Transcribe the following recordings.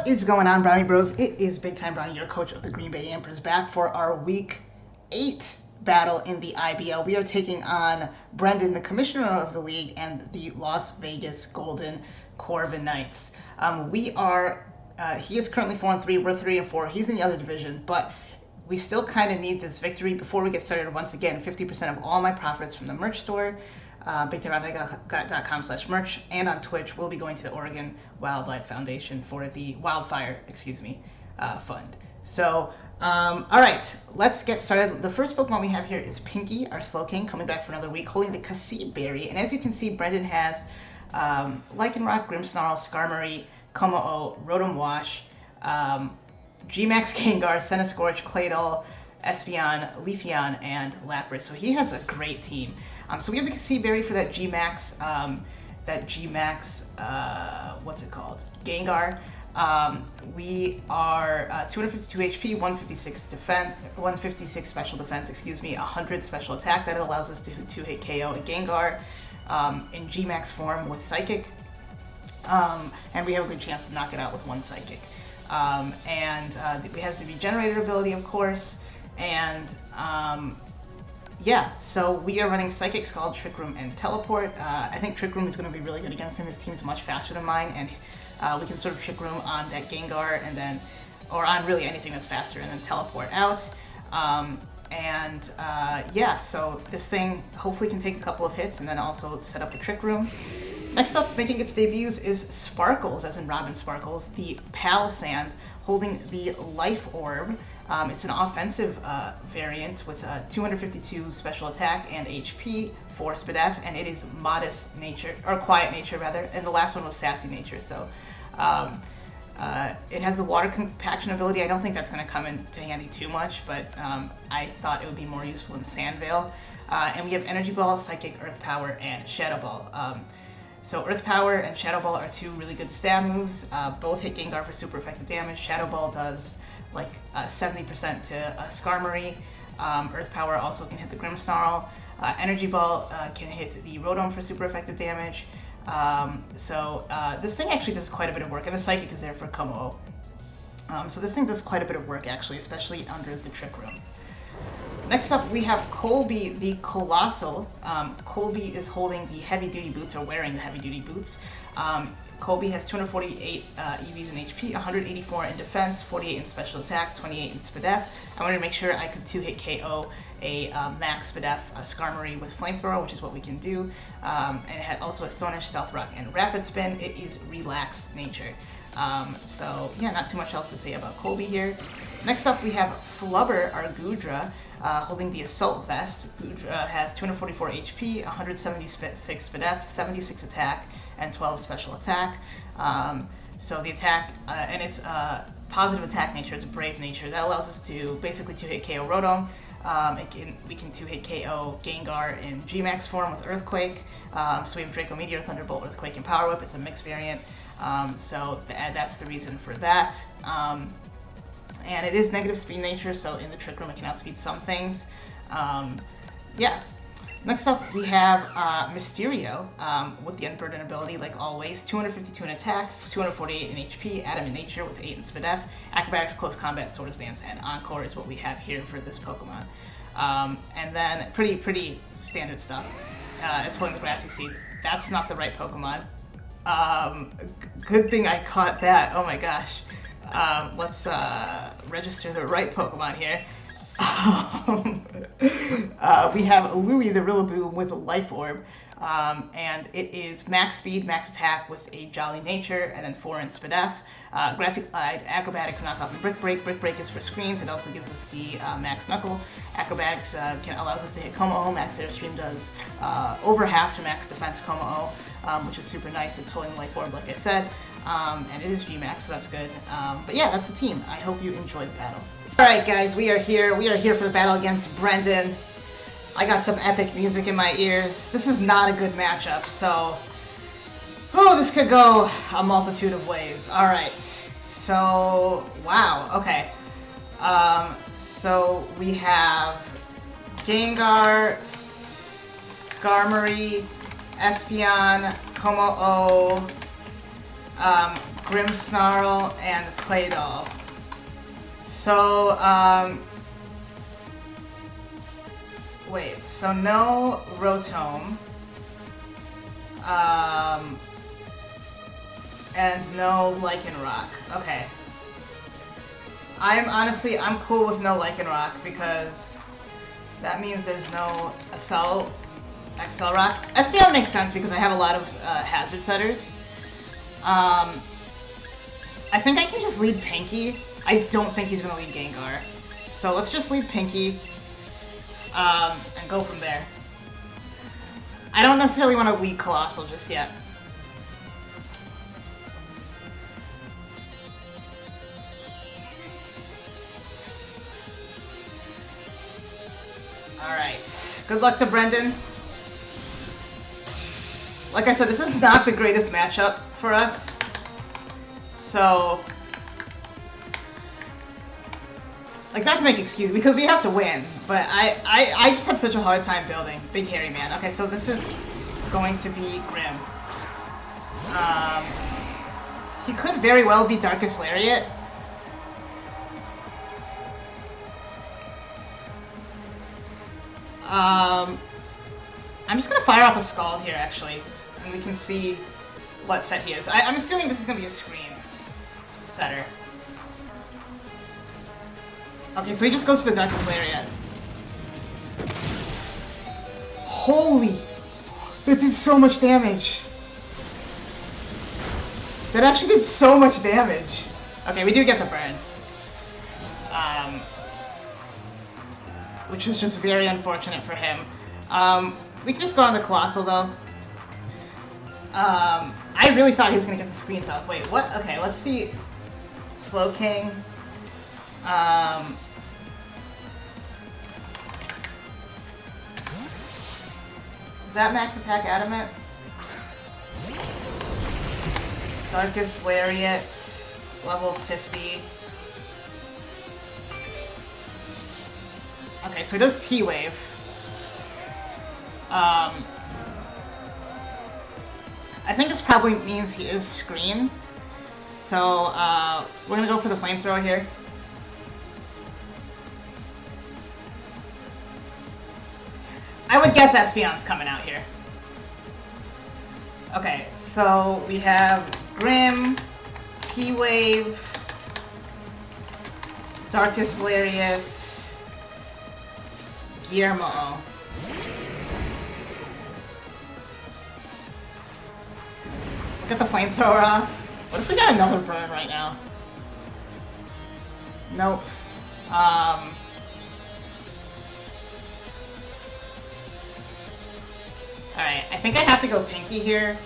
What is going on, Brownie Bros? It is Big Time Brownie, your coach of the Green Bay Yampers, back for our Week 8 battle in the IBL. We are taking on Brendan, the commissioner of the league, and the Las Vegas Golden Corviknights. He is currently 4-3, we're 3-4. He's in the other division, but we still kind of need this victory. Before we get started, once again, 50% of all my profits from the merch store, bigtimebrownie.com/merch, and on Twitch, we'll be going to the Oregon Wildlife Foundation for the wildfire, fund. So, all right, let's get started. The first Pokemon we have here is Pinky, our Slowking, coming back for another week, holding the Cassie Berry. And as you can see, Brendan has Lycanroc, Grimmsnarl, Skarmory, Como-O, Rotom Wash, G-Max Gengar, Centiskorch, Claydol, Espeon, Leafeon, and Lapras. So he has a great team. So we have the Cassie Berry for that G-Max, Gengar. We are 252 HP, 156 defense, 156 special defense, 100 special attack. That allows us to two-hit KO a Gengar in G-Max form with Psychic. And we have a good chance to knock it out with one Psychic. It has the Regenerator ability, of course, and yeah, so we are running Psychic, Scald, Trick Room, and Teleport. I think Trick Room is going to be really good against him. His team's much faster than mine, and we can sort of Trick Room on that Gengar, and then, or on really anything that's faster, and then Teleport out. Yeah, so this thing hopefully can take a couple of hits, and then also set up a Trick Room. Next up, making its debuts is Sparkles, as in Robin Sparkles, the Palisand, holding the Life Orb. It's an offensive variant with 252 special attack and HP for Spadef, and it is modest nature, or quiet nature rather, and the last one was sassy nature. So it has the water compaction ability. I don't think that's going to come into handy too much, but I thought it would be more useful in Sandvale. And we have Energy Ball, Psychic, Earth Power, and Shadow Ball. So Earth Power and Shadow Ball are two really good stab moves. Both hit Gengar for super effective damage. Shadow Ball does like 70% to Skarmory. Earth Power also can hit the Grimmsnarl. Energy Ball can hit the Rotom for super effective damage. This thing actually does quite a bit of work, and the Psychic is there for Como-O. So this thing does quite a bit of work actually, especially under the Trick Room. Next up, we have Colby, the Colossal. Colby is holding the heavy-duty boots, or wearing the heavy-duty boots. Colby has 248 EVs in HP, 184 in defense, 48 in special attack, 28 in Spadef. I wanted to make sure I could two-hit KO a max Spadef Skarmory with Flamethrower, which is what we can do. And it had also a Stonish, Stealth Rock, and Rapid Spin. It is relaxed nature. So yeah, not too much else to say about Colby here. Next up, we have Flubber, our Goodra, holding the Assault Vest. Goodra has 244 HP, 176 Spadef, 76 attack, and 12 special attack. So the attack, and it's positive attack nature, it's brave nature. That allows us to basically two-hit KO Rotom. We can two-hit KO Gengar in G-Max form with Earthquake. So we have Draco Meteor, Thunderbolt, Earthquake, and Power Whip. It's a mixed variant. That's the reason for that. And it is negative speed nature, so in the Trick Room it can outspeed some things. Yeah. Next up, we have Mysterio with the Unburden ability, like always. 252 in attack, 248 in HP, Adamant Nature with 8 in Spadef, Acrobatics, Close Combat, Swords Dance, and Encore is what we have here for this Pokemon. And then pretty standard stuff. It's holding the Grassy Seed. That's not the right Pokemon. Good thing I caught that. Oh my gosh. Let's register the right Pokemon here. We have Louie the Rillaboom with a Life Orb, and it is max speed, max attack with a Jolly Nature, and then 4 in Spadef. Grassy Acrobatics knock off the Brick Break. Brick Break is for screens. It also gives us the Max Knuckle. Acrobatics allows us to hit Como-O. Max Airstream does over half to max defense Como-O, which is super nice. It's holding Life Orb, like I said, and it is G-Max, so that's good. But yeah, that's the team. I hope you enjoyed the battle. Alright guys, we are here. We are here for the battle against Brendan. I got some epic music in my ears. This is not a good matchup, so... Oh, this could go a multitude of ways. Alright, so... Wow, okay. So we have Gengar, Skarmory, Espeon, Como-O, Grim Snarl, and Claydol. So, wait, so no Rotom, and no Lycanroc. Okay. I'm cool with no Lycanroc because that means there's no XL Rock. SBL makes sense because I have a lot of hazard setters. I think I can just lead Pinky. I don't think he's gonna lead Gengar. So let's just lead Pinky and go from there. I don't necessarily want to lead Colossal just yet. Alright, good luck to Brendan. Like I said, this is not the greatest matchup for us, so... Like, not to make excuses, because we have to win, but I just had such a hard time building Big Hairy Man. Okay, so this is going to be Grim. He could very well be Darkest Lariat. I'm just gonna fire off a Scald here, actually, and we can see what set he is. I'm assuming this is gonna be a screen setter. Okay, so he just goes for the Darkest Lariat. Holy! That did so much damage! That actually did so much damage! Okay, we do get the burn. Which is just very unfortunate for him. We can just go on the Colossal, though. I really thought he was gonna get the screen tough. Wait, what? Okay, let's see. Slowking. Is that max attack Adamant? Darkest Lariat, level 50. Okay, so he does T-Wave. I think this probably means he is Screen. So, we're gonna go for the Flamethrower here. I would guess Espeon's coming out here. Okay, so we have Grim, T-Wave, Darkest Lariat, Guillermo. Get the Flamethrower off. What if we got another burn right now? Nope. Alright, I think I have to go Pinky here,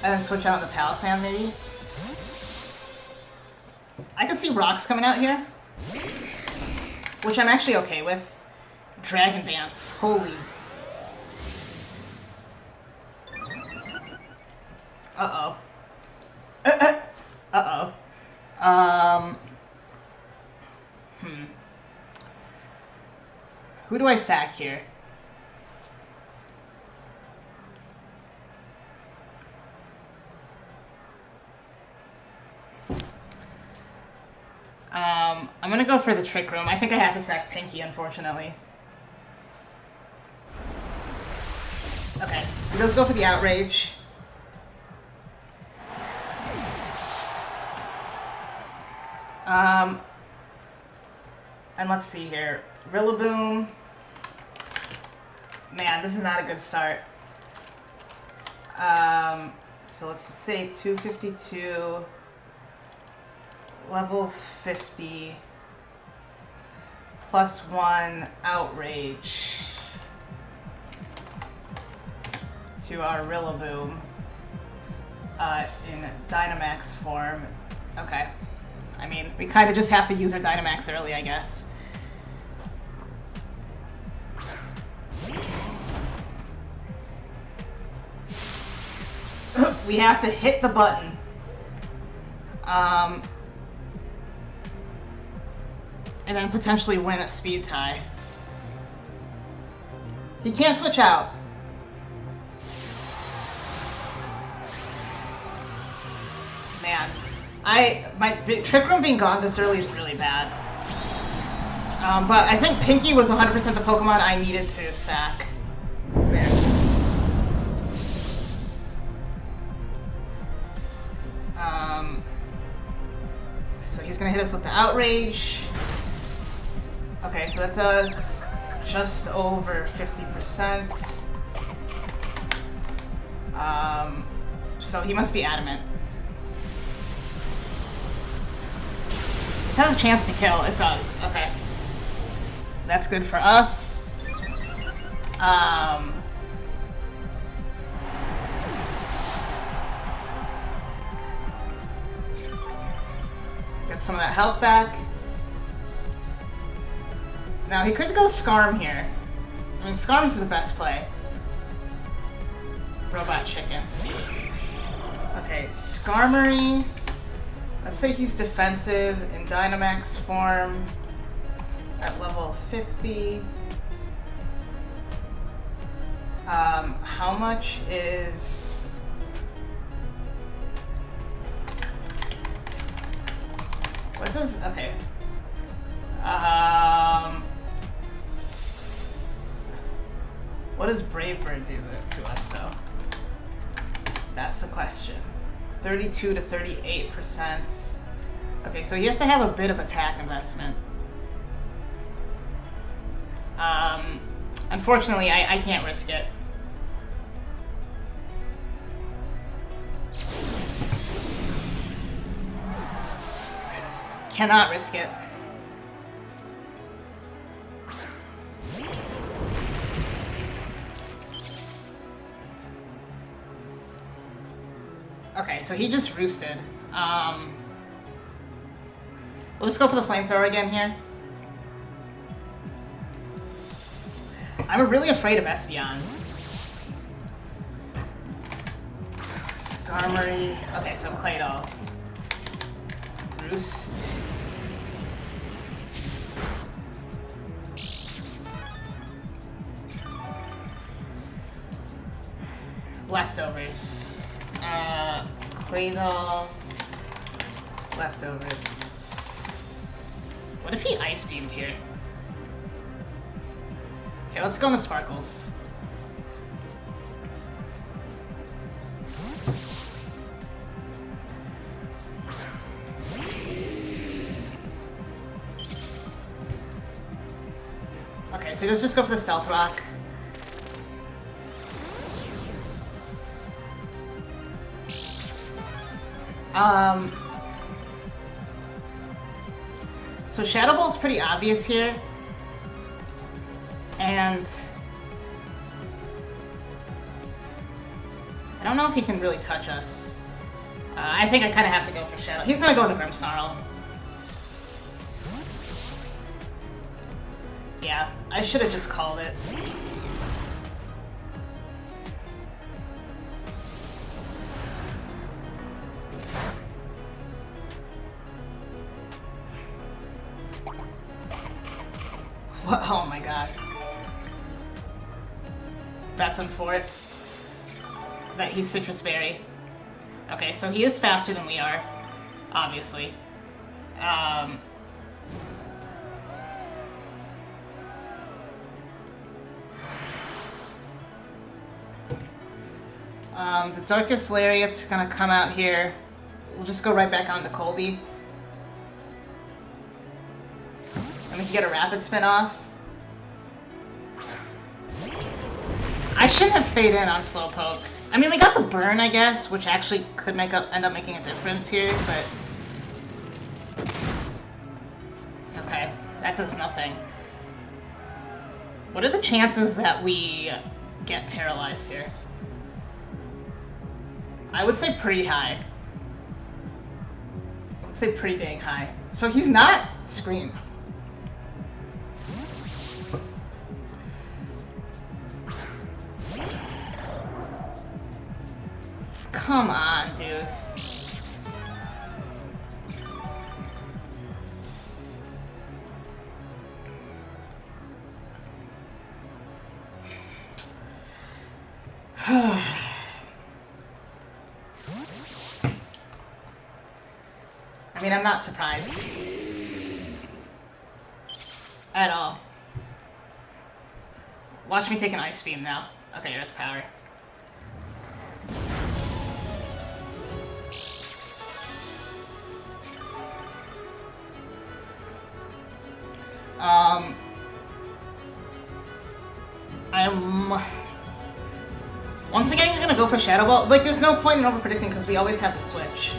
and then switch out the Palisand, maybe. I can see rocks coming out here, which I'm actually okay with. Dragon Dance, holy. Uh-oh. Uh-oh. Who do I sack here? I'm gonna go for the Trick Room. I think I have to sack Pinky, unfortunately. Okay, he does go for the Outrage. And let's see here. Rillaboom. Man, this is not a good start. So let's say 252, level 50, +1 Outrage to our Rillaboom in Dynamax form. Okay. I mean, we kind of just have to use our Dynamax early, I guess. We have to hit the button. And then potentially win a speed tie. He can't switch out. My Trick Room being gone this early is really bad. But I think Pinky was 100% the Pokemon I needed to sack. There. So he's gonna hit us with the Outrage. Okay, so that does just over 50%. So he must be Adamant. This has a chance to kill. It does. Okay. That's good for us. Get some of that health back. Now he could go Scarm here. I mean, Scarm is the best play. Robot Chicken. Okay, Skarmory. Let's say he's defensive in Dynamax form at level 50. How much is... What does... Okay. What does Brave Bird do to us, though? That's the question. 32 to 38%. Okay, so he has to have a bit of attack investment. Unfortunately, I can't risk it. Cannot risk it. Okay, so he just roosted. We'll just go for the flamethrower again here. I'm really afraid of Espeon. Skarmory. Okay, so Claydol. Roost. Leftovers. Claydol. Leftovers. What if he Ice Beamed here? Okay, let's go with Sparkles. Okay, so let's just go for the Stealth Rock. So Shadow Ball's pretty obvious here. And I don't know if he can really touch us. I think I kind of have to go for Shadow. He's gonna go to Grimmsnarl. Yeah, I should have just called it. What? Oh my god. That's unfortunate that he's Citrus Berry. Okay, so he is faster than we are, obviously. The Darkest Lariat's gonna come out here. We'll just go right back on to Colby. And we can get a Rapid Spin off. I shouldn't have stayed in on Slowpoke. I mean, we got the burn, I guess, which actually could end up making a difference here, but... Okay, that does nothing. What are the chances that we get paralyzed here? I would say pretty high. I would say pretty dang high. So he's not Screens. Come on, dude. mean, I'm not surprised. At all. Watch me take an Ice Beam now. Okay, Earth Power. I'm... Once again, you're gonna go for Shadow Ball. Like, there's no point in over-predicting because we always have the switch.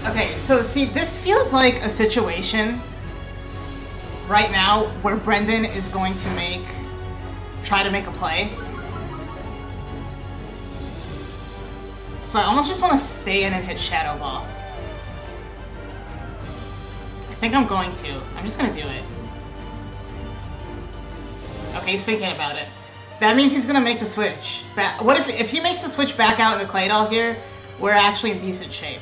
Okay, so see, this feels like a situation right now where Brendan is going to try to make a play. So I almost just want to stay in and hit Shadow Ball. I think I'm going to. I'm just going to do it. Okay, he's thinking about it. That means he's going to make the switch. What if he makes the switch back out in the Clay Doll here? We're actually in decent shape.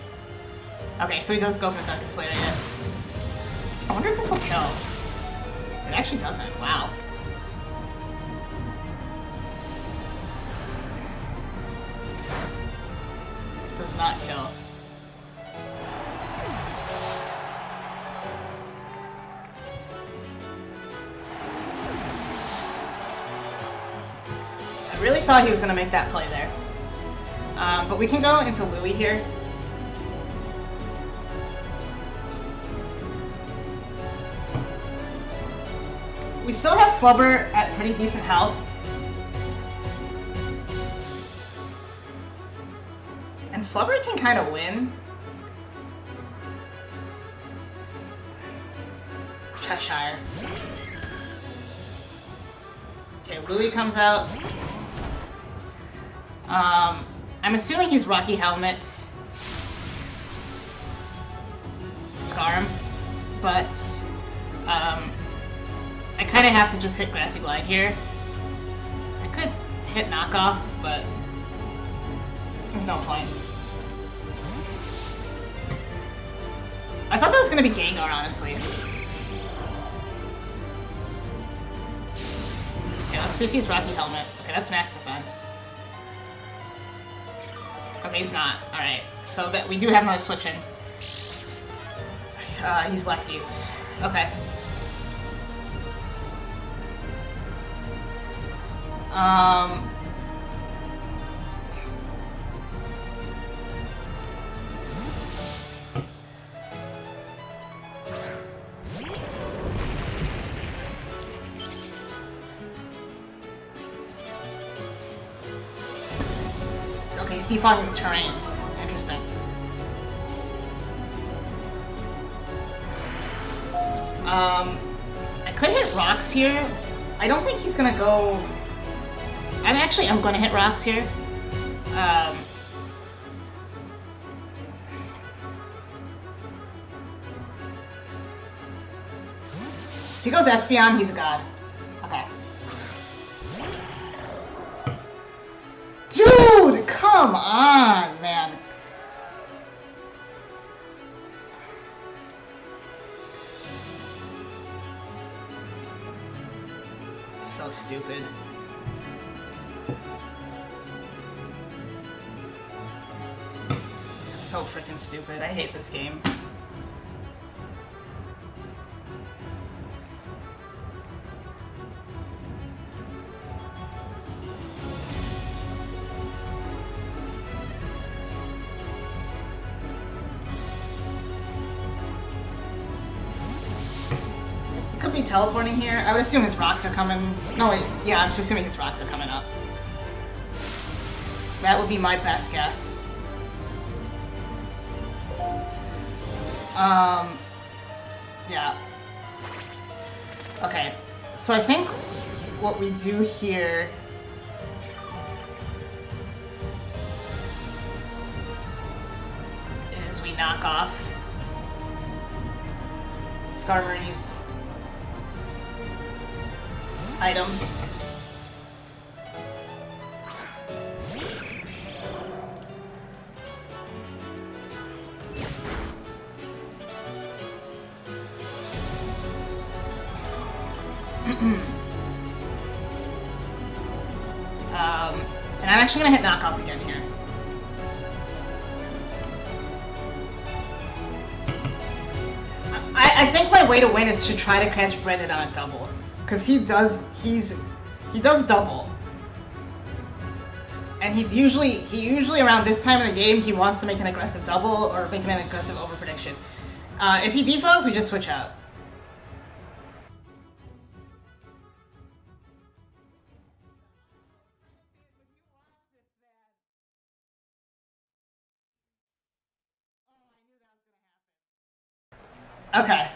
Okay, so he does go for the Darkest Slayer yet. I wonder if this will kill. It actually doesn't. Wow. It does not kill. I really thought he was going to make that play there. But we can go into Louie here. We still have Flubber at pretty decent health. And Flubber can kind of win. Cheshire. Okay, Louie comes out. I'm assuming he's Rocky Helmet. Scar him. But, I kind of have to just hit Grassy Glide here. I could hit Knockoff, but there's no point. I thought that was going to be Gengar, honestly. Okay, let's see if he's Rocky Helmet. Okay, that's max defense. Okay, he's not. Alright, so that we do have another switch in. He's lefties. Okay. Okay, Steve Fogging the terrain. Interesting. I could hit rocks here. I don't think he's gonna go... I'm gonna hit rocks here. If he goes Espeon, he's a god. Okay. Dude, come on, man. So stupid. So freaking stupid. I hate this game. He could be teleporting here. I would assume his rocks are coming. No, wait. Yeah, I'm assuming his rocks are coming up. That would be my best guess. Yeah. Okay, so I think what we do here is we knock off Skarmory's item. And I'm actually gonna hit knockoff again here. I think my way to win is to try to catch Brendan on a double. Because he does double. And he usually around this time in the game, he wants to make an aggressive double or make an aggressive over prediction. If he defaults, we just switch out. Okay.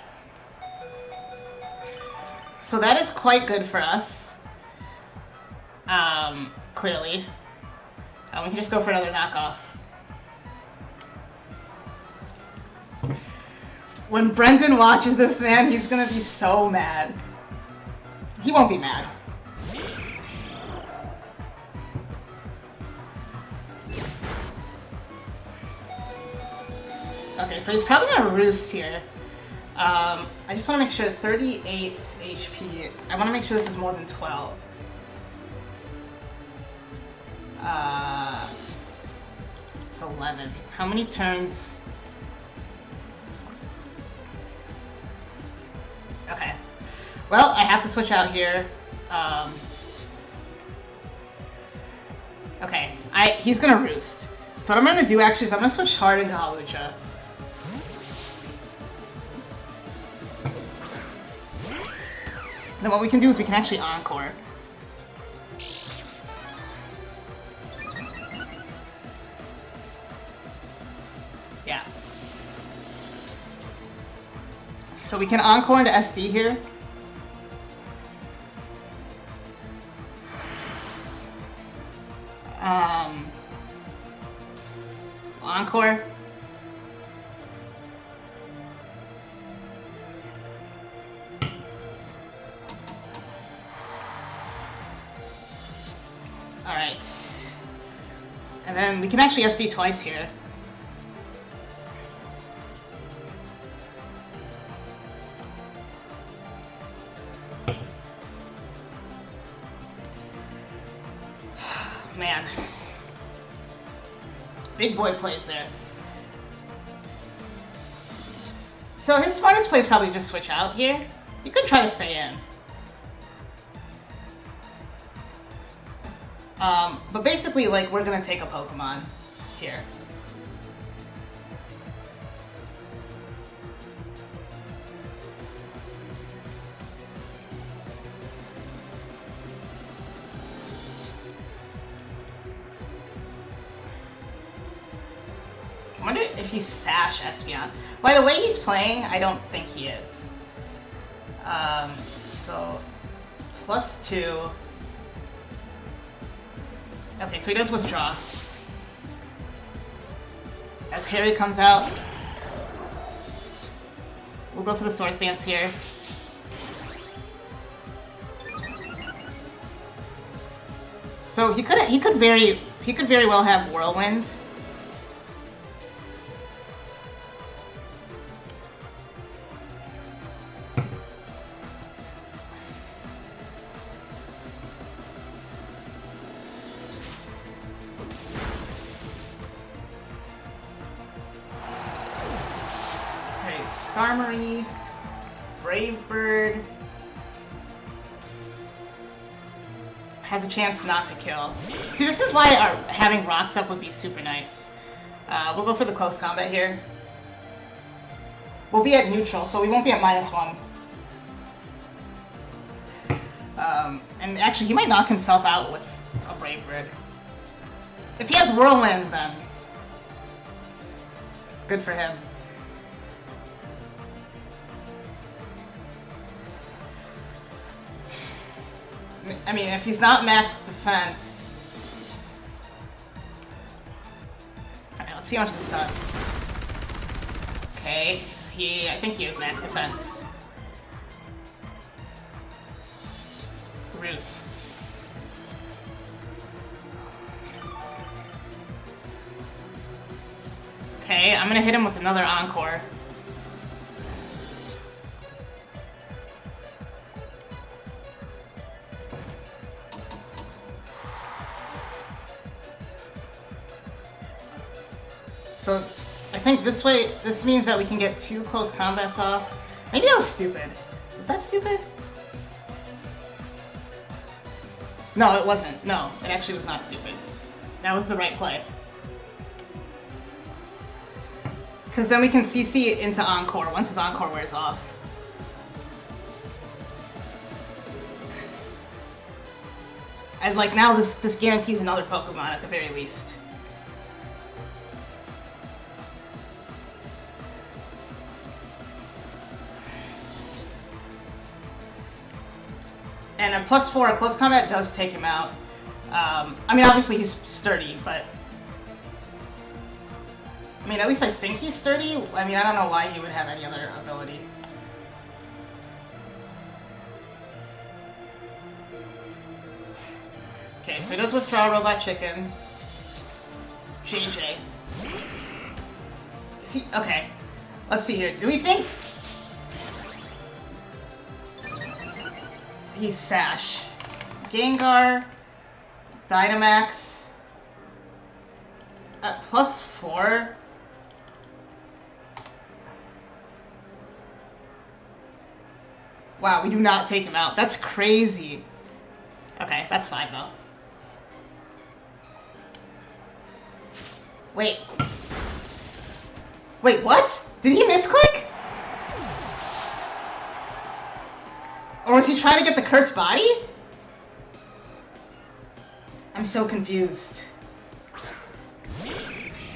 So that is quite good for us. Clearly. We can just go for another knockoff. When Brendan watches this, man, he's gonna be so mad. He won't be mad. Okay, so he's probably gonna roost here. I just want to make sure 38 HP. I want to make sure this is more than 12. It's 11. How many turns? Okay. Well, I have to switch out here. Okay. He's gonna roost. So what I'm gonna do actually is I'm gonna switch hard into Halucha. Then what we can do is we can actually Encore. Yeah. So we can Encore into SD here. Encore. Alright. And then we can actually SD twice here. Man. Big boy plays there. So his smartest play is probably just switch out here. You could try to stay in. But basically, like, we're gonna take a Pokemon here. I wonder if he's Sash Espeon. By the way he's playing, I don't think he is. So, +2. Okay, so he does withdraw. As Harry comes out, we'll go for the Swords Dance here. So he could very well have Whirlwind. Skarmory, Brave Bird has a chance not to kill. See, this is why having Rocks up would be super nice. We'll go for the close combat here. We'll be at neutral, so we won't be at -1. And actually, he might knock himself out with a Brave Bird. If he has Whirlwind, then good for him. I mean, if he's not max defense... Alright, let's see how much this does. Okay, I think he is max defense. Roost. Okay, I'm gonna hit him with another Encore. So I think this way, this means that we can get 2 close combats off. Maybe that was stupid. Was that stupid? No, it wasn't. No, it actually was not stupid. That was the right play. Because then we can CC it into Encore once his Encore wears off. And like now this guarantees another Pokemon at the very least. And a +4 close combat does take him out. I mean, obviously he's sturdy, but I mean, at least I think he's sturdy. I mean, I don't know why he would have any other ability. Okay, so he does withdraw Robot Chicken. JJ. Is he? Okay. Let's see here. Do we think he's Sash? Gengar, Dynamax, at +4? Wow, we do not take him out. That's crazy. Okay, that's fine though. Wait. Wait, what? Did he misclick? Or was he trying to get the cursed body? I'm so confused.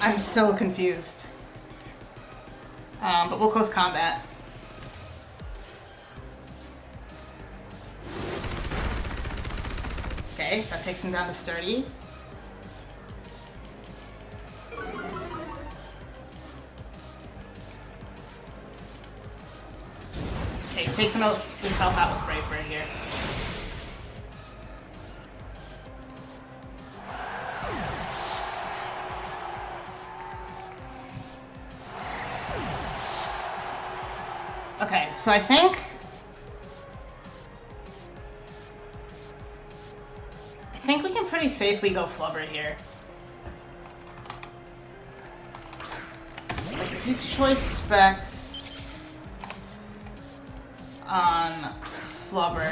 I'm so confused. But we'll close combat. Okay, that takes him down to sturdy. Okay, takes himself out with Brave Bird here. Okay, so I think we can pretty safely go Flubber here. Like, if he's Choice Specs on Flubber,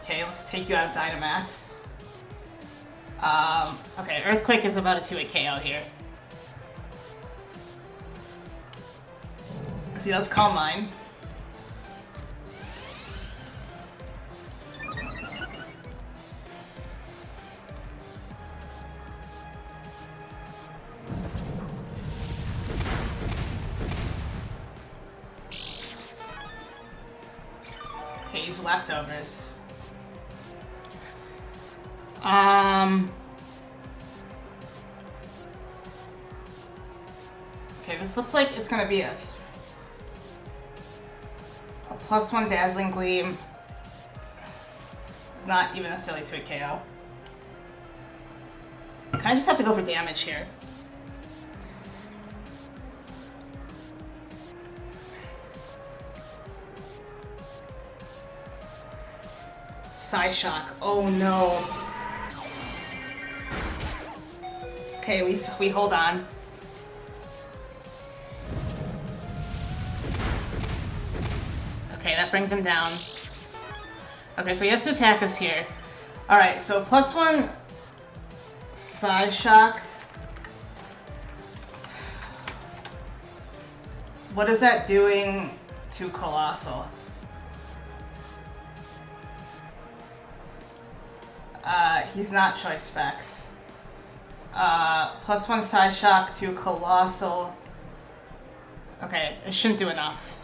okay, let's take you out of Dynamax. Okay, Earthquake is about a 2-hit KO here. He does Calm Mind. Okay, he's Leftovers. Okay, this looks like it's gonna be a +1 Dazzling Gleam. It's not even necessarily to a KO. I just have to go for damage here. Psyshock. Oh no. Okay, we hold on. Okay, that brings him down. Okay, so he has to attack us here. Alright, so +1 Psyshock. What is that doing to Colossal? He's not Choice Specs. +1 Psyshock to Colossal. Okay, it shouldn't do enough.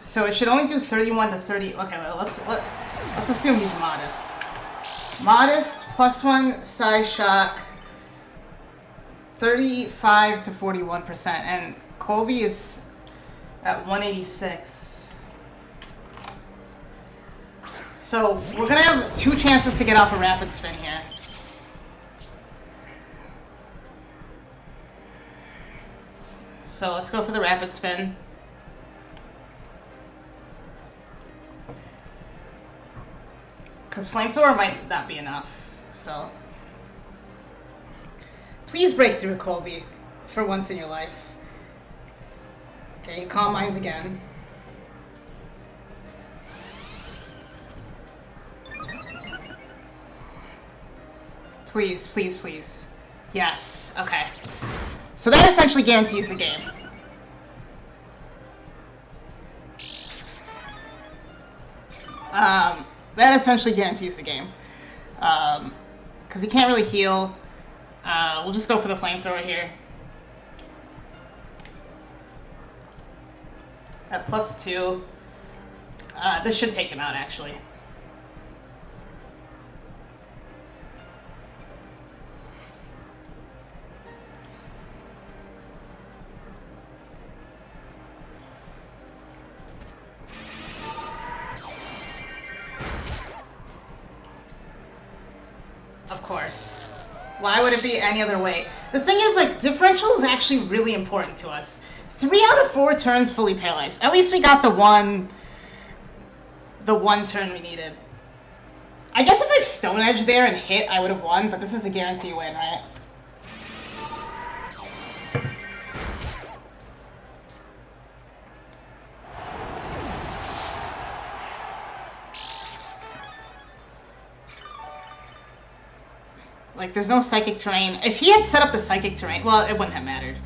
So it should only do 31 to 30. Okay, well, let's assume he's Modest. Modest +1 Psyshock, 35 to 41%, and Colby is at 186. So we're gonna have 2 chances to get off a rapid spin here. So let's go for the rapid spin. Because flamethrower might not be enough, so. Please break through, Colby, for once in your life. Okay, calm minds again. Please, please, please. Yes, okay. So that essentially guarantees the game. That essentially guarantees the game. Because he can't really heal. We'll just go for the flamethrower here. At +2. This should take him out, actually. Of course. Why would it be any other way? The thing is, like, differential is actually really important to us. 3 out of 4 turns fully paralyzed. At least we got the one turn we needed. I guess if I Stone Edge there and hit, I would have won, but this is the guarantee win, right? Like, there's no psychic terrain. If he had set up the psychic terrain, well, it wouldn't have mattered.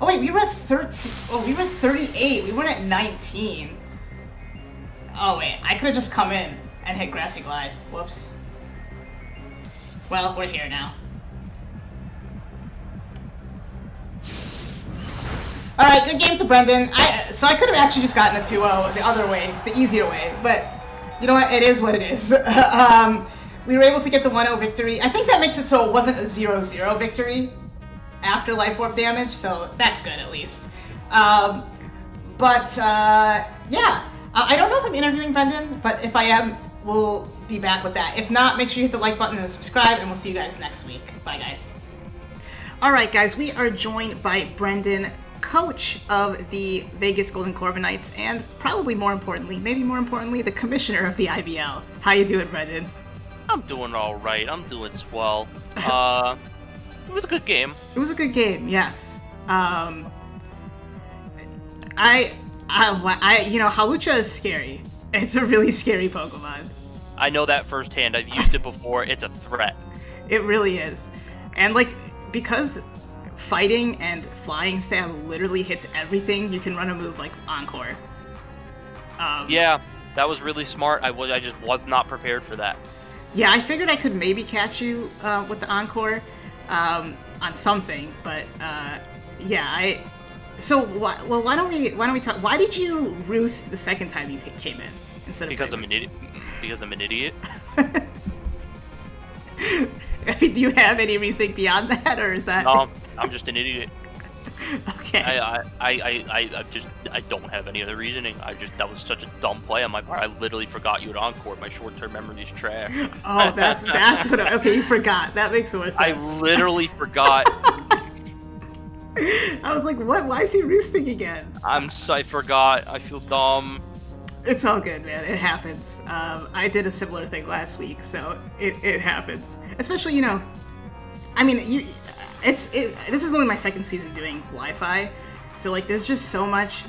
Oh wait, we were at 13. Oh, we were at 38. We weren't at 19. Oh wait, I could have just come in and hit Grassy Glide. Whoops. Well, we're here now. Alright, good game to Brendan. So I could have actually just gotten a 2-0 the other way, the easier way, but you know what, it is what it is. We were able to get the 1-0 victory. I think that makes it so it wasn't a 0-0 victory after Life Orb damage, so that's good at least. Yeah, I don't know if I'm interviewing Brendan, but if I am, we'll be back with that. If not, make sure you hit the like button and subscribe, and we'll see you guys next week. Bye, guys. Alright, guys, we are joined by Brendan, coach of the Vegas Golden Corviknights, and probably more importantly, maybe more importantly, the commissioner of the IBL. How you doing, Brendan? I'm doing all right. I'm doing swell. It was a good game. It was a good game, yes. You know, Hawlucha is scary. It's a really scary Pokemon. I know that firsthand. I've used it before. It's a threat. It really is. And, like, because fighting and flying stab literally hits everything, you can run a move like Encore. Yeah, that was really smart. I just was not prepared for that. Yeah, I figured I could maybe catch you with the Encore on something, but yeah, So why don't we talk? Why did you roost the second time you came in instead of? Because I'm an idiot. Because I'm an idiot. I mean, do you have any reasoning beyond that, or is that? No, I'm just an idiot. Okay. I don't have any other reasoning. That was such a dumb play on my part. I literally forgot you had Encore. My short-term memory is trash. Oh, that's what. Okay, you forgot. That makes more sense. I literally forgot. I was like, what? Why is he roosting again? I forgot. I feel dumb. It's all good, man. It happens. I did a similar thing last week, so it happens. Especially, you know, I mean, this is only my second season doing Wi-Fi, so like, there's just so much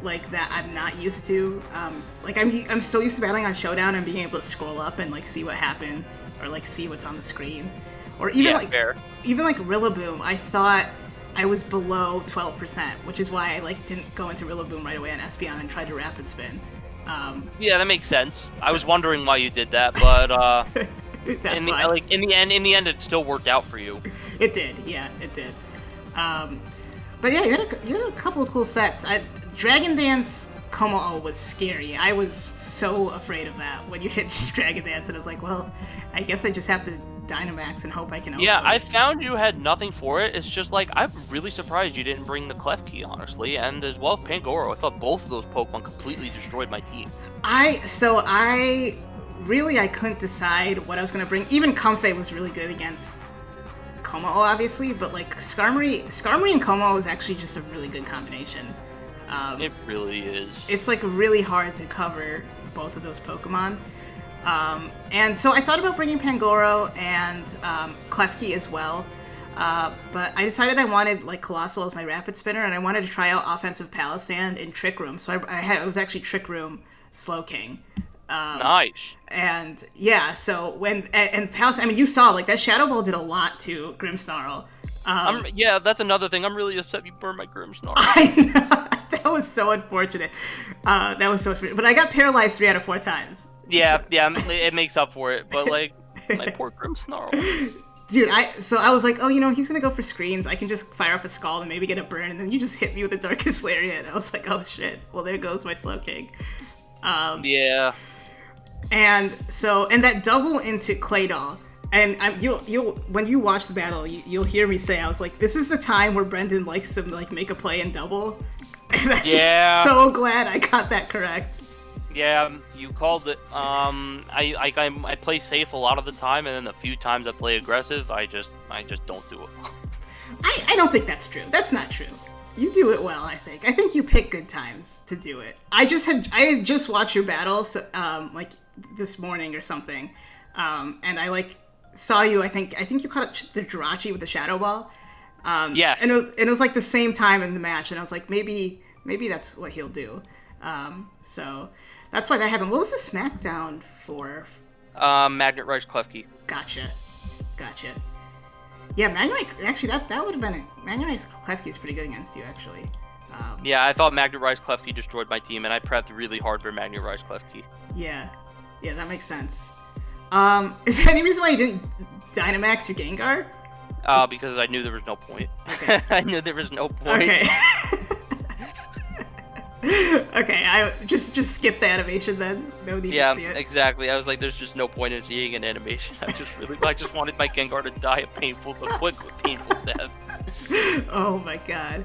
like that I'm not used to. Like, I'm so used to battling on Showdown and being able to scroll up and like see what happened or like see what's on the screen, or even even like Rillaboom. I thought I was below 12%, which is why I like didn't go into Rillaboom right away on Espeon and tried to rapid spin. Yeah, that makes sense. I was wondering why you did that, but That's in the end, it still worked out for you. It did, yeah, it did. But yeah, you had a couple of cool sets. Dragon Dance Como was scary. I was so afraid of that when you hit Dragon Dance, and I was like, well, I guess I just have to Dynamax and hope I can. Yeah, Oko I it. found you had nothing for it. It's just like I'm really surprised you didn't bring the Klefki, honestly, and as well Pangoro. I thought both of those Pokemon completely destroyed my team. I couldn't decide what I was gonna bring. Even Comfey was really good against Como, obviously, but like Skarmory and Como is actually just a really good combination. It really is. It's like really hard to cover both of those Pokemon. And so I thought about bringing Pangoro and Klefki as well, but I decided I wanted like Colossal as my Rapid Spinner, and I wanted to try out Offensive Palisand in Trick Room. So it was actually Trick Room Slowking. Nice. And yeah, so and Palisand, I mean, you saw like that Shadow Ball did a lot to Grimmsnarl. Yeah, that's another thing. I'm really upset you burned my Grimmsnarl. I know. That was so unfortunate. But I got paralyzed 3 out of 4 times. Yeah, it makes up for it. But like, my poor Grimmsnarl. Dude, I was like, oh, he's gonna go for screens. I can just fire off a Scald and maybe get a burn, and then you just hit me with the Darkest Lariat. I was like, oh shit. Well, there goes my Slowking. Yeah. And that double into Claydol. And you'll when you watch the battle, you'll hear me say, I was like, this is the time where Brendan likes to like make a play and double. And I'm just so glad I got that correct. Yeah, you called it. I play safe a lot of the time, and then the few times I play aggressive, I just don't do it. I don't think that's true. That's not true. You do it well, I think. I think you pick good times to do it. I had just watched your battle, like this morning or something, and I like saw you. I think you caught the Jirachi with the Shadow Ball. Yeah. And it was like the same time in the match, and I was like, maybe that's what he'll do. So that's why that happened. What was the SmackDown for? Magnet Rise Klefki. Gotcha. Yeah, Magnet actually that would have been Magnet Rise Klefki is pretty good against you actually. Yeah, I thought Magnet Rise Klefki destroyed my team, and I prepped really hard for Magnet Rise Klefki. Yeah, that makes sense. Is there any reason why you didn't Dynamax your Gengar? Because I knew there was no point. Okay. I knew there was no point. Okay. Okay, I just skip the animation then. No need to see it. Yeah, exactly. I was like, there's just no point in seeing an animation. I just wanted my Gengar to die a painful death. Oh my god.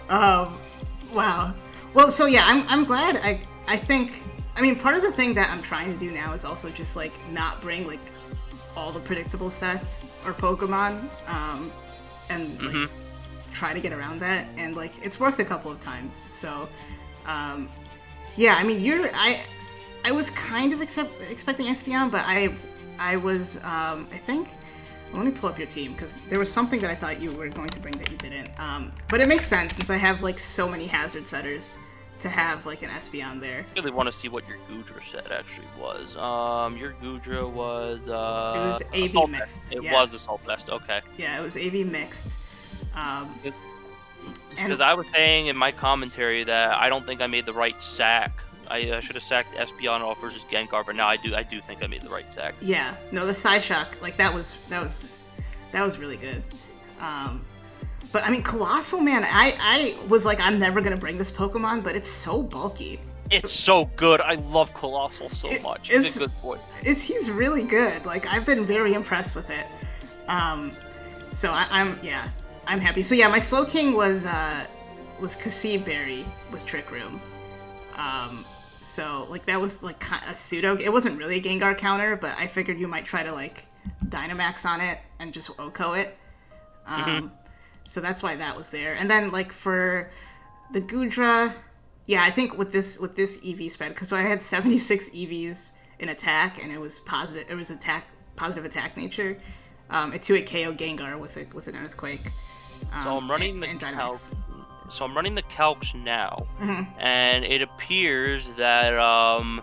Wow. Well, so yeah, I'm glad. I think. I mean, part of the thing that I'm trying to do now is also just like not bring like all the predictable sets or Pokemon, and like, try to get around that. And like, it's worked a couple of times. So. Yeah, I mean, I was kind of expecting Espeon, but I was, I think, let me pull up your team, because there was something that I thought you were going to bring that you didn't. But it makes sense, since I have, like, so many hazard setters to have, like, an Espeon there. I really want to see what your Goodra set actually was. Your Goodra was, it was AV mixed. It was Assault Vest, okay. Yeah, it was AV mixed. Because I was saying in my commentary that I don't think I made the right sack. I should have sacked Espeon off versus Gengar, but now I do think I made the right sack. Yeah, no, the Psyshock, like that was really good. But I mean, Colossal, man, I was like, I'm never gonna bring this Pokemon, but it's so bulky. It's so good. I love Colossal so much. He's a good boy. He's really good. Like, I've been very impressed with it. So I'm happy. So yeah, my Slowking was Cassib Berry with Trick Room. So like that was like a pseudo. It wasn't really a Gengar counter, but I figured you might try to like Dynamax on it and just Oko it. So that's why that was there. And then like for the Goodra, yeah, I think with this EV spread, because so I had 76 EVs in attack, and it was positive. It was positive attack nature. It 2-hit KO Gengar with an Earthquake. So I'm running the calc. So I'm running the calcs now, and it appears that I'm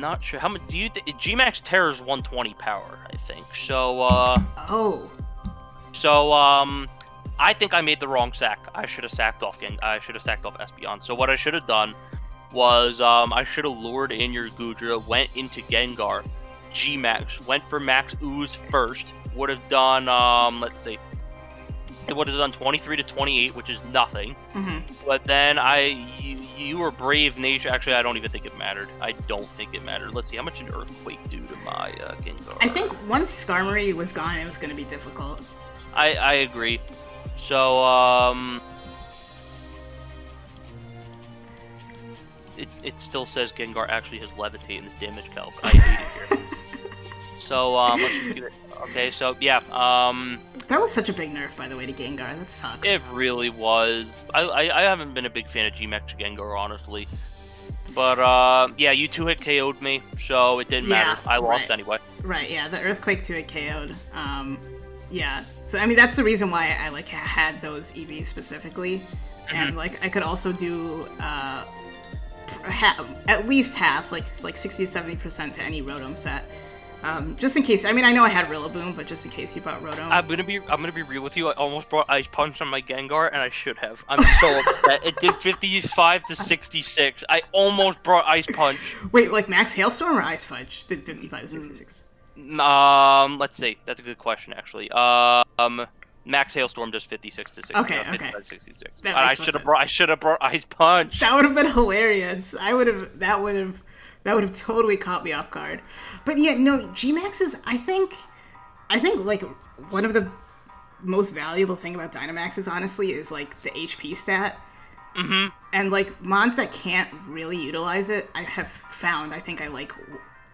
not sure how much. Do you think Gmax Terror is 120 power? I think so. So I think I made the wrong sack. I should have sacked off Espeon. So what I should have done was I should have lured in your Goodra, went into Gengar, Gmax, went for Max Ooze first. Would have done let's see. It would have done 23 to 28, which is nothing. But then You were brave nature. Actually, I don't even think it mattered. I don't think it mattered. Let's see, how much did Earthquake do to my Gengar? I think once Skarmory was gone, it was going to be difficult. I agree. So, It still says Gengar actually has Levitate in this damage calc. I hate it here. So, let's just do it. Okay, so, yeah, That was such a big nerf, by the way, to Gengar. That sucks. It really was. I haven't been a big fan of G-Max Gengar, honestly. But, yeah, you 2-hit KO'd me, so it didn't matter. I lost anyway. Right, yeah, the Earthquake 2-hit KO'd. Yeah, so, I mean, that's the reason why I, like, had those EVs specifically. And, like, I could also do, at least half, like 60 to 70% to any Rotom set. Just in case. I mean, I know I had Rillaboom, but just in case you bought Rotom. I'm gonna be real with you. I almost brought Ice Punch on my Gengar, and I should have. I'm so upset. It did 55 to 66. I almost brought Ice Punch. Wait, like Max Hailstorm or Ice Punch did 55 to 66? Let's see. That's a good question, actually. Max Hailstorm does 56 to 66. Okay. 66. I should have brought Ice Punch. That would have been hilarious. That would have totally caught me off guard. But yeah, no, G-Max is, I think like one of the most valuable thing about Dynamaxes, honestly, is like the HP stat. Mm-hmm. And like mons that can't really utilize it, I have found, I think I like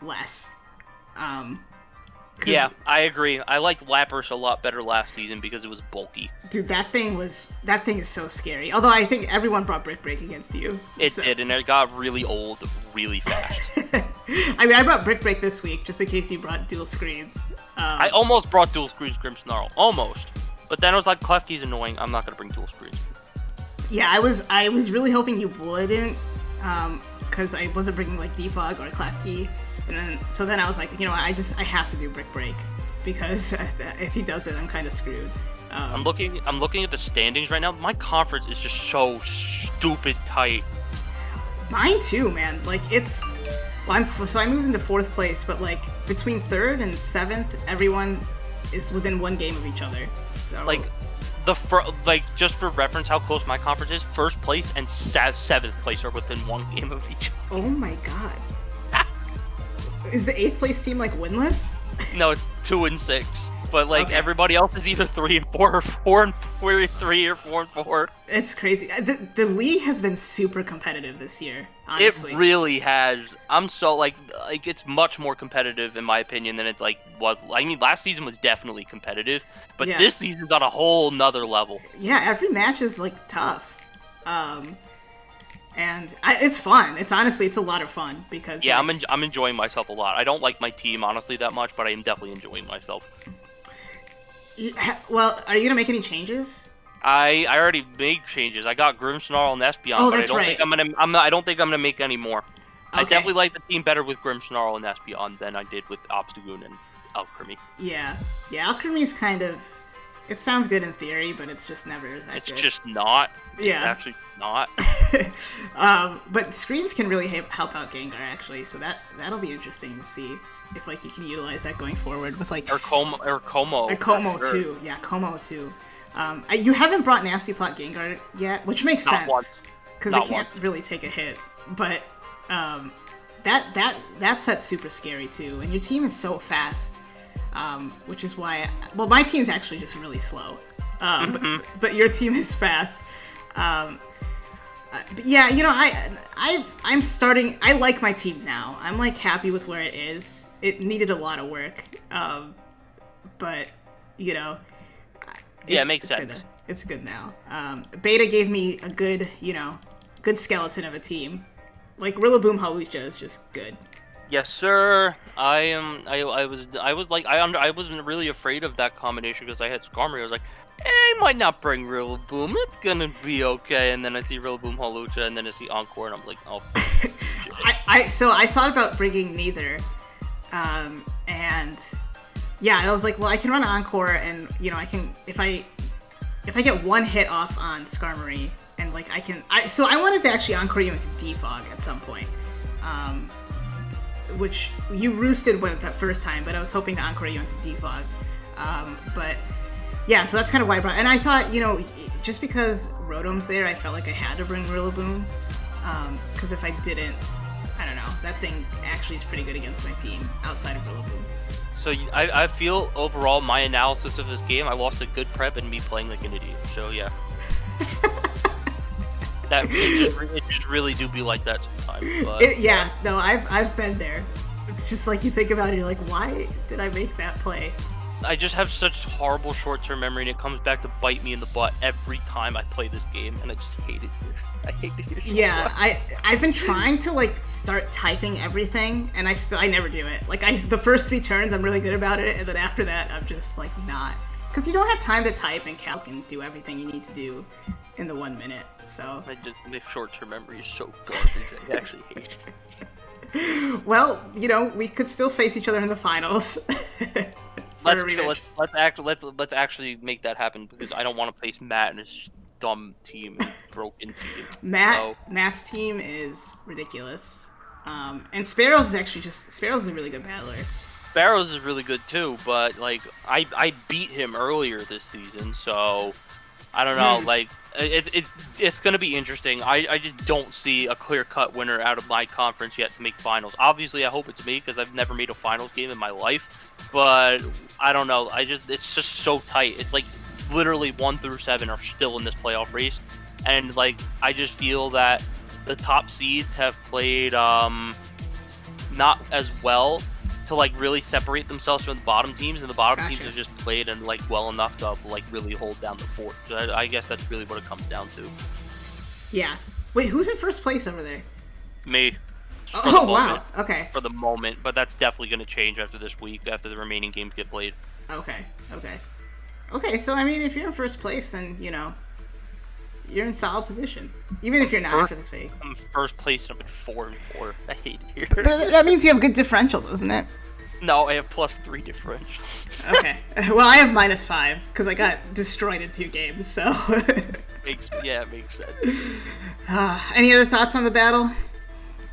less. Yeah, I agree. I liked Lapras a lot better last season because it was bulky. Dude, that thing is so scary. Although I think everyone brought Brick Break against you. It did, and it got really old really fast. I mean, I brought Brick Break this week, just in case you brought Dual Screens. I almost brought Dual Screens Grimmsnarl. Almost. But then I was like, Klefki's annoying. I'm not going to bring Dual Screens. Yeah, I was really hoping you wouldn't, because I wasn't bringing, like, Defog or Klefki. And then I was like, you know what, I have to do Brick Break, because if he does it, I'm kind of screwed. I'm looking at the standings right now. My conference is just so stupid tight. Mine too, man. Like I moved into 4th place, but like between 3rd and 7th, everyone is within 1 game of each other. So like just for reference, how close my conference is, 1st place and 7th place are within 1 game of each other. Oh my god. Is the 8th place team like winless? No, it's 2 and 6. But like everybody else is either 3 and 4 or 4 and 3 or 4 and 4. It's crazy. The league has been super competitive this year. Honestly, it really has. I'm so like it's much more competitive in my opinion than it like was. I mean, last season was definitely competitive, but this season's on a whole nother level. Yeah, every match is like tough. And it's fun. It's a lot of fun because I'm enjoying myself a lot. I don't like my team honestly that much, but I am definitely enjoying myself. Well, are you gonna make any changes? I already made changes. I got Grimmsnarl and Espeon, but I don't think I'm gonna make any more. Okay. I definitely like the team better with Grimmsnarl and Espeon than I did with Obstagoon and Alchemy. Yeah, Alchemy is kind of. It sounds good in theory, but it's just never that good. It's just not. Yeah. It's actually not. But screens can really help out Gengar, actually, so that'll be interesting to see if like you can utilize that going forward with like... Or Como. Or Como, sure. too. Yeah, Como, too. You haven't brought Nasty Plot Gengar yet, which makes sense. Because it can't really take a hit. But that set's super scary, too. And your team is so fast. Which is why, my team's actually just really slow, but your team is fast. But yeah, you know, I'm starting. I like my team now. I'm like happy with where it is. It needed a lot of work, but you know, it makes sense. It's good now. Beta gave me a good skeleton of a team. Like Rillaboom Hawlucha is just good. Yes, sir. I wasn't really afraid of that combination because I had Skarmory. I was like, I might not bring Rillaboom. It's gonna be okay. And then I see Rillaboom Hawlucha, and then I see Encore, and I'm like, oh. So I thought about bringing neither, and yeah, I was like, well, I can run Encore, and you know, I can if I get 1 hit off on Skarmory, and like so I wanted to actually Encore you into Defog at some point. Which you roosted with that first time, but I was hoping to Encore you into Defog. But yeah, so that's kind of why I brought. And I thought, you know, just because Rotom's there, I felt like I had to bring Rillaboom. Because if I didn't, I don't know. That thing actually is pretty good against my team outside of Rillaboom. So I feel overall my analysis of this game, I lost a good prep and me playing like an idiot. So yeah. It just really do be like that sometimes. But, no, I've been there. It's just like you think about it, you're like, why did I make that play? I just have such horrible short-term memory, and it comes back to bite me in the butt every time I play this game, and I just hate it here. I hate it here so much. I've been trying to like start typing everything, and I never do it. Like the first 3 turns, I'm really good about it, and then after that, I'm just like not. Because you don't have time to type and calc and do everything you need to do in the 1 minute, so... My short-term memory is so garbage, I actually hate it. Well, you know, we could still face each other in the finals. Let's actually make that happen, because I don't want to face Matt and his dumb team and broken team. Matt's team is ridiculous. And Sparrows is a really good battler. Sparrows is really good too, but like I beat him earlier this season, so I don't know. Like it's gonna be interesting. I just don't see a clear-cut winner out of my conference yet to make finals. Obviously, I hope it's me because I've never made a finals game in my life, but I don't know. It's just so tight. It's like literally 1 through 7 are still in this playoff race, and like I just feel that the top seeds have played not as well to like really separate themselves from the bottom teams, and the bottom teams have just played and like well enough to like really hold down the fort. So I guess that's really what it comes down to. Yeah. Wait, who's in first place over there? Me. Oh wow. Okay. For the moment, but that's definitely going to change after this week, after the remaining games get played. Okay. So I mean, if you're in first place, then you know you're in solid position, even if you're not after this week. I'm first place and I'm at 4-4. I hate it here. But that means you have good differential, doesn't it? No, I have +3 differential. Okay. Well, I have -5 because I got destroyed in 2 games. So. It makes sense. Any other thoughts on the battle?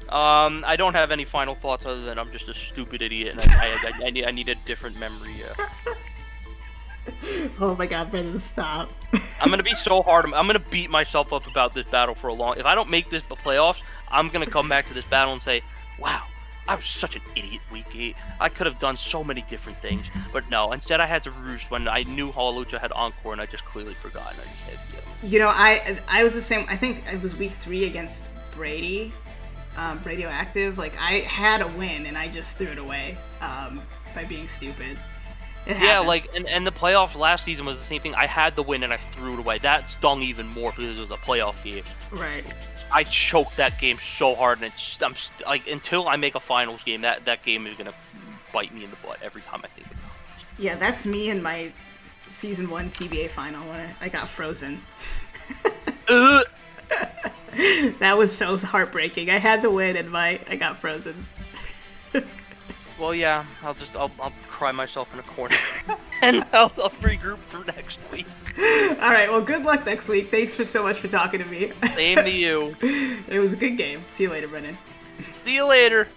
I don't have any final thoughts other than I'm just a stupid idiot and I need a different memory. Oh my god, Brendan, stop. I'm gonna be so hard. I'm gonna beat myself up about this battle for a long... If I don't make this playoffs, I'm gonna come back to this battle and say, wow, I was such an idiot week 8. I could have done so many different things. But no, instead I had to roost when I knew Halalucha had Encore and I just clearly forgot. And I just had to get him. You know, I was the same. I think it was week 3 against Brady. Radioactive. Like, I had a win and I just threw it away by being stupid. Yeah, like, and the playoffs last season was the same thing. I had the win and I threw it away. That stung even more because it was a playoff game. Right. I choked that game so hard, and I'm like, until I make a finals game, that game is gonna bite me in the butt every time I think about it. Yeah, that's me in my season 1 TBA final when I got frozen. That was so heartbreaking. I had the win and I got frozen. Well, yeah, I'll cry myself in a corner, and I'll regroup for next week. All right, well, good luck next week. Thanks so much for talking to me. Same to you. It was a good game. See you later, Brennan. See you later.